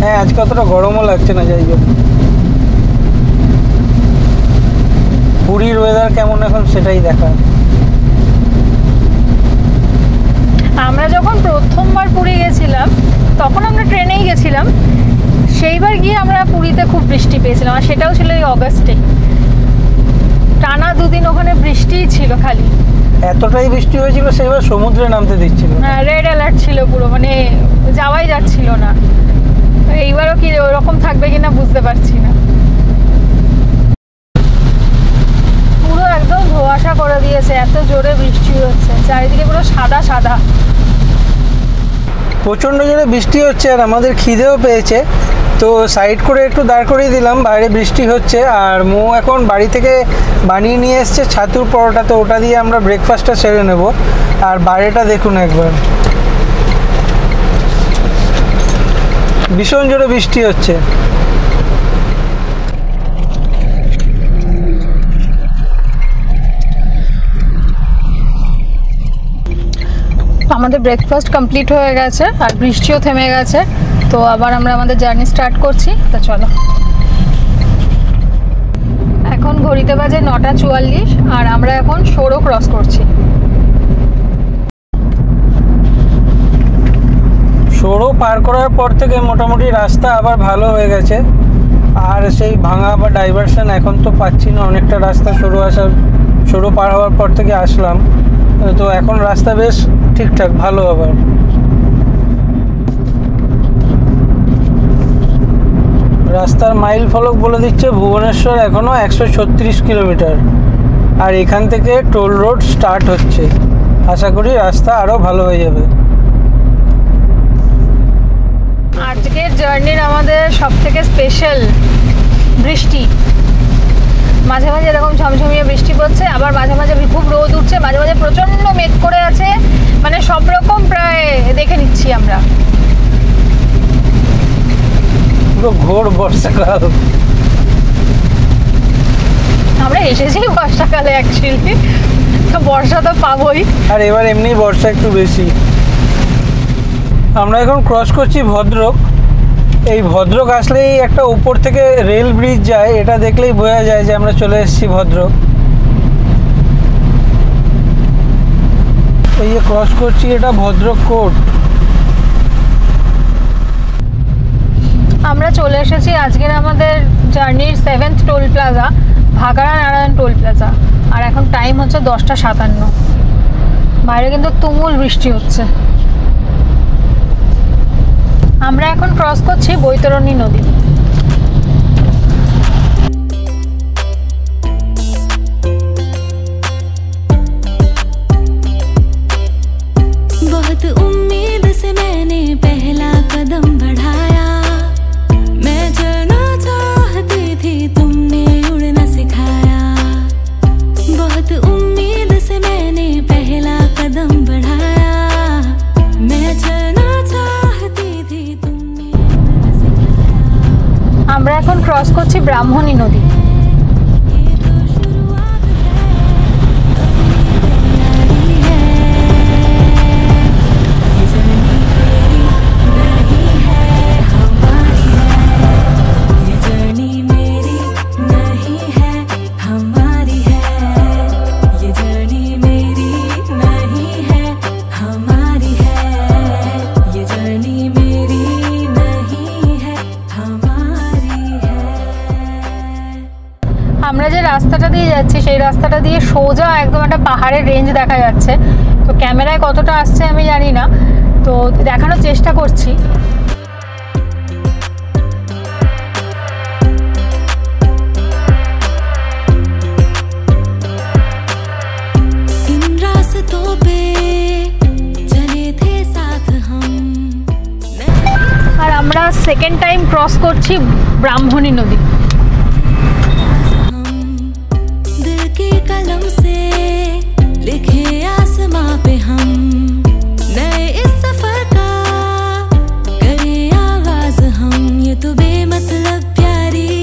হ্যাঁ, আজকে অতটা গরমও লাগছে না। যাই হোক, পুরীর ওয়েদার কেমন এখন সেটাই দেখা। আমরা যখন প্রথমবার পুরী গেছিলাম তখন আমরা ট্রেনেই গেছিলাম, সেইবার গিয়ে আমরা পুরীতে খুব বৃষ্টি পেয়েছিলাম, আর সেটাও ছিল এই অগাস্টে। টানা দুদিন ওখানে বৃষ্টিই ছিল খালি। এতটাই বৃষ্টি হয়েছিল সেইবার সমুদ্রে নামতে দিচ্ছিল। হ্যাঁ, রেড অ্যালার্ট ছিল পুরো, মানে যাওয়াই যাচ্ছিল না। এইবারও কি ওরকম থাকবে কিনা বুঝতে পারছি না। পুরো একদম ধোঁয়াশা করে দিয়েছে, এত জোরে বৃষ্টি হচ্ছে, চারিদিকে পুরো সাদা সাদা। প্রচণ্ড জোরে বৃষ্টি হচ্ছে আর আমাদের খিদেও পেয়েছে, তো সাইড করে একটু দাঁড় করিয়ে দিলাম। বাইরে বৃষ্টি হচ্ছে আর মো এখন বাড়ি থেকে বানিয়ে নিয়ে এসছে ছাতুর পরোটা, তো ওটা দিয়ে আমরা ব্রেকফাস্টটা সেরে নেব। আর বাইরেটা দেখুন একবার, ভীষণ জোরে বৃষ্টি হচ্ছে। আমাদের ব্রেকফাস্ট কমপ্লিট হয়ে গেছে আর বৃষ্টিও থেমে গেছে, তো আবার আমরা আমাদের জার্নি স্টার্ট করছি। তো চলো, এখন ঘড়িতে বাজে 9:44 আর আমরা এখন সড়ক ক্রস করছি। সড়ক পার করার পর থেকে মোটামুটি রাস্তা আবার ভালো হয়ে গেছে, আর সেই ভাঙা বা ডাইভারশন এখন তো পাচ্ছি না। অনেকটা রাস্তা সড়ক পার হওয়ার পর থেকে আসলাম, তো এখন রাস্তা বেশ ঠিকঠাক ভালো। আবার রাস্তার মাইল ফলক বলে দিচ্ছে ভুবনেশ্বর এখনও 136 কিলোমিটার, আর এখান থেকে টোল রোড স্টার্ট হচ্ছে। আশা করি রাস্তা আরও ভালো হয়ে যাবে। আজকের জার্নির আমাদের সবথেকে স্পেশাল বৃষ্টি। মাঝে মাঝে এরকম ঝমঝমিয়ে বৃষ্টি পড়ছে, আবার মাঝে মাঝে খুব রোদ উঠছে, মাঝে মাঝে প্রচণ্ড মেঘ করে আছে, মানে সব রকম প্রায় দেখে নিচ্ছি আমরা। পুরো ঘোর বর্ষাকাল। আমরা এসেছি বর্ষাকালে অ্যাকচুয়ালি, তো বর্ষা তো পাবোই, আর এবার এমনি বর্ষা একটু বেশি। আমরা এখন ক্রস করছি ভদ্রক। এই ভদ্রক আসলেই একটা উপর থেকে রেল ব্রিজ যায়, এটা দেখলেই বোঝা যায় যে আমরা চলে এসেছি ভদ্রক। এই যে ক্রস করছি, এটা ভদ্রক কোর্ট। আমরা চলে এসেছি আজকের আমাদের জার্নির 7th toll plaza, Bhagara Narayan toll plaza. আর এখন টাইম হচ্ছে 10:57। বাইরে কিন্তু তুমুল বৃষ্টি হচ্ছে। আমরা এখন ক্রস করছি বৈতরণী নদী। আমরা এখন ক্রস করছি ব্রাহ্মণী নদী। আমরা যে রাস্তাটা দিয়ে যাচ্ছি সেই রাস্তাটা দিয়ে সোজা একদম একটা পাহাড়ের রেঞ্জ দেখা যাচ্ছে। তো ক্যামেরায় কতটা আসছে আমি জানি না, তো দেখানোর চেষ্টা করছি। আর আমরা সেকেন্ড টাইম ক্রস করছি ব্রাহ্মণী নদী। कलम से लिखे आसमां पे हम नए इस सफर का करें आगाज हम। ये तो बेमतलब प्यारी,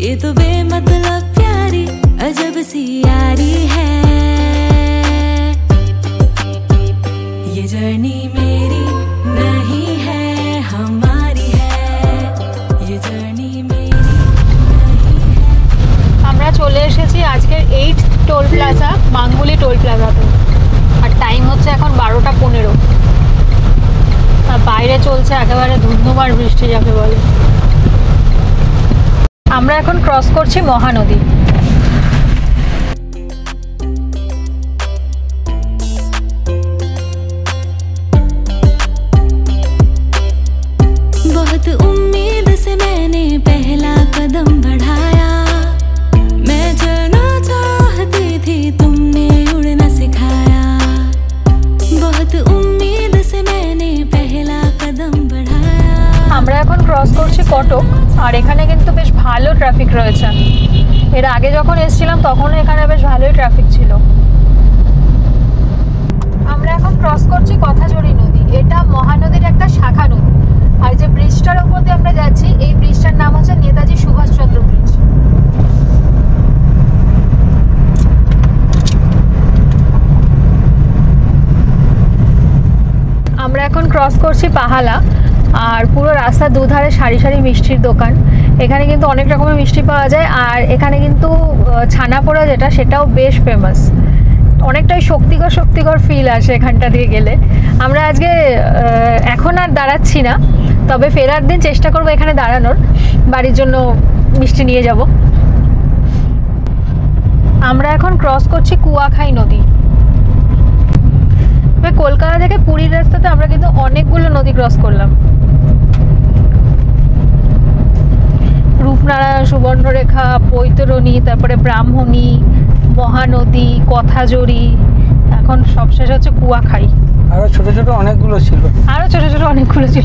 ये तो बेमतलब प्यारी अजब सी यारी है। ये जर्नी मेरी नहीं है हमारी है, ये जर्नी मेरी नहीं है। আমরা চলে এসেছি আজকের 8th টোল প্লাজা, মাঙ্গুলি টোল প্লাজাতে। আর টাইম হচ্ছে এখন 12টা 15। আর বাইরে চলছে একেবারে ধুন্ধুমার বৃষ্টি যাকে বলে। আমরা এখন ক্রস করছি মহানদী। बहुत उम्मीद से मैंने पहला कदम बढ़ाया, मैं चलना चाहती थी तुमने उड़ना सिखाया। बहुत उम्मीद से मैंने पहला कदम बढ़ाया। আমরা এখন ক্রস করছি কটক। আর এখানে কিন্তু বেশ ভালো ট্রাফিক রয়েছে। এর আগে যখন এসেছিলাম তখন এখানে বেশ ভালোই ট্রাফিক ছিল। আমরা এখন ক্রস করছি কথাঝুরি নদী। এটা মহানদীর একটা শাখা নদী। আর যে ব্রিজটার উপর দিয়ে আমরা যাচ্ছি এই ব্রিজটার নাম হচ্ছে নেতাজি সুভাষচন্দ্র ব্রিজ। আমরা এখন ক্রস করছি পাহালা। আর পুরো রাস্তার দুধারে সারি সারি মিষ্টির দোকান। এখানে কিন্তু অনেক রকমের মিষ্টি পাওয়া যায়। আর এখানে কিন্তু ছানাপোড়া যেটা সেটাও বেশ ফেমাস। অনেকটাই শক্তিগড় ফিল আসে এখানটা দিয়ে গেলে। আমরা আজকে এখন আর দাঁড়াচ্ছি না, তবে ফেরার দিন চেষ্টা করবো এখানে দাঁড়ানোর, বাড়ির জন্য মিষ্টি নিয়ে যাব। আমরা এখন ক্রস করছি কুয়াখাই নদী। কলকাতা থেকে পুরীর রাস্তাতে আমরা কিন্তু অনেকগুলো নদী ক্রস করলাম। রূপনারায়ণ, সুবর্ণরেখা, বৈতরণী, তারপরে ব্রাহ্মণী, মহানদী, কথাঝুরি, এখন সবশেষ হচ্ছে কুয়াখাই। আরো ছোট ছোট অনেকগুলো ছিল।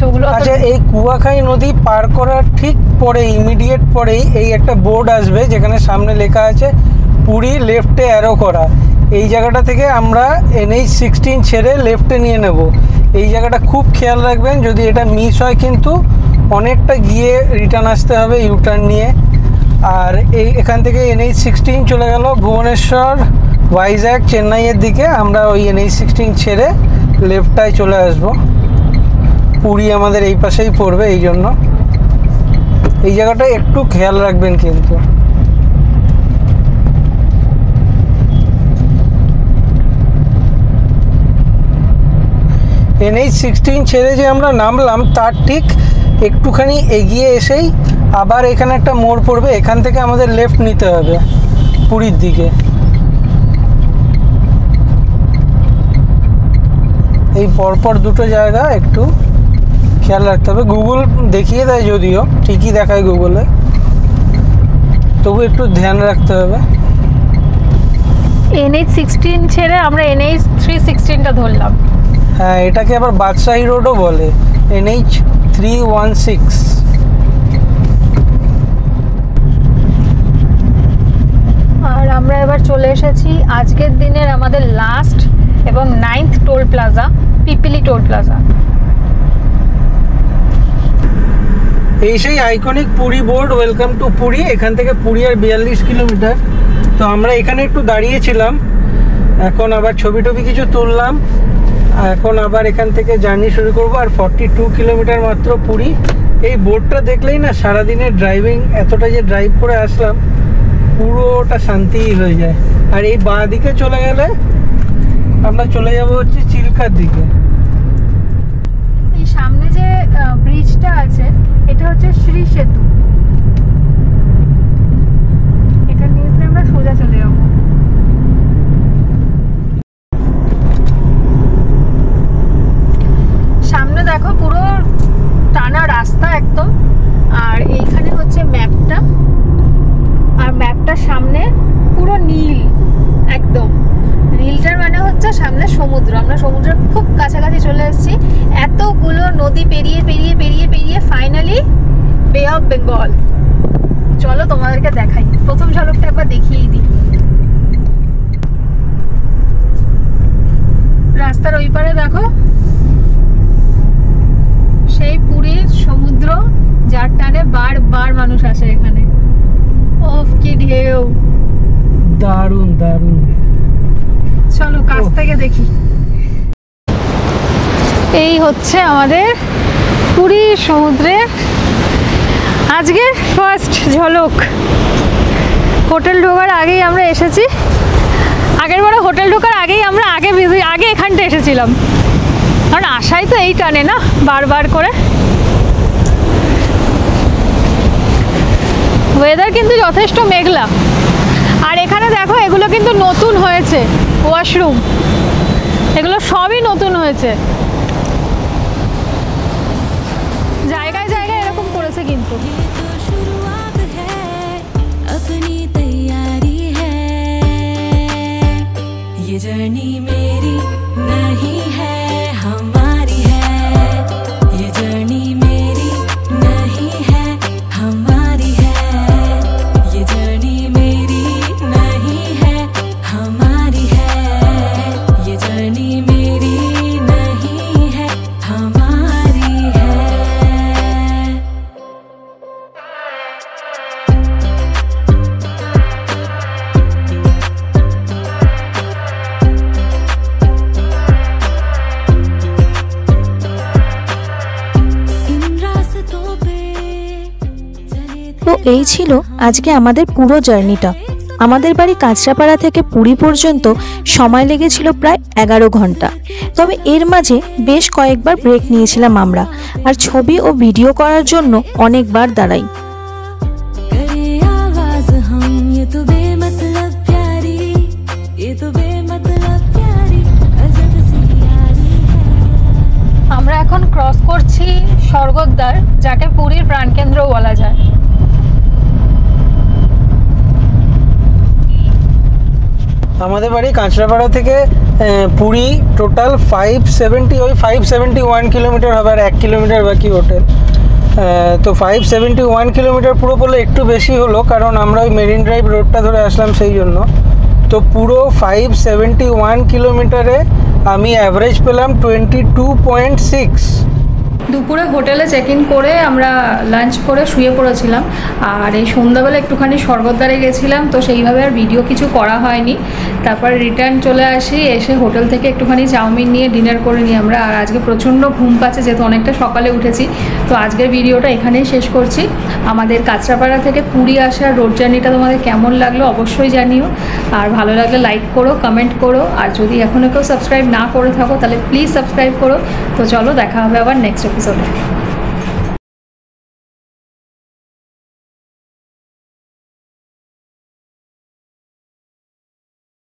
ওগুলো। আচ্ছা, এই কুয়াখাই নদী পার করার ঠিক পরে, ইমিডিয়েট পরেই এই একটা বোর্ড আসবে যেখানে সামনে লেখা আছে পুরী, লেফটে অ্যারো করা। এই জায়গাটা থেকে আমরা NH-16 ছেড়ে লেফটে নিয়ে নেব। এই জায়গাটা খুব খেয়াল রাখবেন, যদি এটা মিস হয় কিন্তু অনেকটা গিয়ে রিটার্ন আসতে হবে ইউটার্ন নিয়ে। আর এখান থেকে NH-16 চলে গেল ভুবনেশ্বর, ভাইজ্যাগ, চেন্নাইয়ের দিকে। আমরা ওই NH-16 ছেড়ে লেফটটায় চলে আসব। পুরী আমাদের এই পাশেই পড়বে, এই জন্য এই জায়গাটা একটু খেয়াল রাখবেন কিন্তু। NH-16 ছেড়ে যে আমরা নামলাম তার ঠিক একটুখানি এগিয়ে এসেই আবার এখানে একটা মোড় পড়বে, এখান থেকে আমাদের লেফট নিতে হবে পুরীর দিকে। এই পরপর দুটো জায়গা একটু খেয়াল রাখতে হবে। গুগল দেখিয়ে দেয়, যদিও ঠিকই দেখায় গুগলে, তবু একটু ধ্যান রাখতে হবে। NH-16 ছেড়ে আমরা NH-316টা ধরলাম। হ্যাঁ, এটাকে আবার বাদশাহী রোডও বলে, NH-316। আর আমরা এবার চলে এসেছি আজকের দিনের আমাদের লাস্ট এবং 9th toll plaza, Pipili toll plaza. এই সেই iconic Puri board, welcome to Puri. এখান থেকে পুরী আর 42 কিলোমিটার। তো আমরা এখানে একটু দাঁড়িয়েছিলাম, এখন আবার ছবি টবি কিছু তুললাম, এখন আবার এখান থেকে জার্নি শুরু করবো। আর 42 কিলোমিটার মাত্র পুরী। এই বোর্ডটা দেখলেই না সারাদিনের ড্রাইভিং, এতটা যে ড্রাইভ করে আসলাম, পুরোটা শান্তি হয়ে যায়। আর এই বাঁ দিকে চলে গেলে আমরা চলে যাব হচ্ছে চিল্কার দিকে। এই সামনে যে ব্রিজটা আছে এটা হচ্ছে শ্রী সেতু, এখান থেকে আমরা সোজা চলে যাবো। সামনে দেখো পুরো টানা রাস্তা একদম, আর এইখানে হচ্ছে ম্যাপটা, আর ম্যাপটার সামনে পুরো নীল একদম। নীলটার মানে হচ্ছে সামনে সমুদ্র, আমরা সমুদ্রের খুব কাছাকাছি চলে এসেছি। এতগুলো নদী পেরিয়ে পেরিয়ে পেরিয়ে পেরিয়ে ফাইনালি বে অফ বেঙ্গল। চলো তোমাদেরকে দেখাই, প্রথম ঝলকটা একবার দেখিয়েই দিই। রাস্তার ওই পারে দেখো সেই পুরীর সমুদ্র, যার টানে বারবার মানুষ আসে এখানে। ওফ কি ঢেউ, দারুণ দারুণ। চলো কাছ থেকে দেখি। এই হচ্ছে আমাদের পুরী সমুদ্রের আজকের ফার্স্ট ঝলক। হোটেল ঢোকার আগেই আমরা এসেছি, আগের বারে হোটেল ঢোকার আগেই আমরা আগে এখানটা এসেছিলাম, কারণ আসাই তো এই টানে না বারবার করে। ওয়েদার কিন্তু যথেষ্ট মেঘলা। আর এখানে দেখো এগুলো কিন্তু নতুন হয়েছে, ওয়াশরুম এগুলো সবই নতুন হয়েছে, জায়গায় জায়গায় এরকম করেছে কিন্তু। ये जर्नी मेरी नहीं है हमारी है, ये जर्नी मेरी नहीं है हमारी है, ये जर्नी मेरी नहीं है हमारी है, ये जर्नी मेरी नहीं है हमारी है। তো এই ছিল আজকে আমাদের পুরো জার্নিটা। আমাদের বাড়ি কাঁচরাপাড়া থেকে পুরী পর্যন্ত সময় লেগেছিল প্রায় 11 ঘন্টা। তবে এর মাঝে বেশ কয়েকবার ব্রেক নিয়েছিলাম আমরা, আর ছবি ও ভিডিও করার জন্য অনেকবার দাঁড়াই। करे आवाज हम ये तो बेमतलब प्यारी, ये तो बेमतलब प्यारी अजब सी यारी है। আমরা এখন ক্রস করছি স্বর্গদ্বার, যাকে পুরীর প্রাণকেন্দ্র বলা যায়। আমাদের বাড়ি কাঁচরাপাড়া থেকে পুরী টোটাল 571 কিলোমিটার হবে, আর 1 কিলোমিটার বাকি হোটেল। তো 571 কিলোমিটার পুরো বললে একটু বেশি হলো, কারণ আমরা ওই মেরিন ড্রাইভ রোডটা ধরে আসলাম সেই জন্য। তো পুরো 571 কিলোমিটারে আমি অ্যাভারেজ পেলাম 22.6। দুপুরে হোটেলে চেক ইন করে আমরা লাঞ্চ করে শুয়ে পড়েছিলাম, আর এই সন্ধ্যাবেলা একটুখানি স্বর্গদ্বারে গেছিলাম, তো সেইভাবে আর ভিডিও কিছু করা হয়নি। তারপর রিটার্ন চলে আসি, এসে হোটেল থেকে একটুখানি চাউমিন নিয়ে ডিনার করে নিই আমরা। আর আজকে প্রচণ্ড ঘুম পাচ্ছে, যেহেতু অনেকটা সকালে উঠেছি। তো আজকের ভিডিওটা এখানেই শেষ করছি। আমাদের কাঁচরাপাড়া থেকে পুরী আসার রোড জার্নিটা তোমাদের কেমন লাগলো অবশ্যই জানিও, আর ভালো লাগলে লাইক করো, কমেন্ট করো, আর যদি এখনও কেউ সাবস্ক্রাইব না করে থাকো তাহলে প্লিজ সাবস্ক্রাইব করো। তো চলো দেখা হবে আবার নেক্সট এপিসোডে।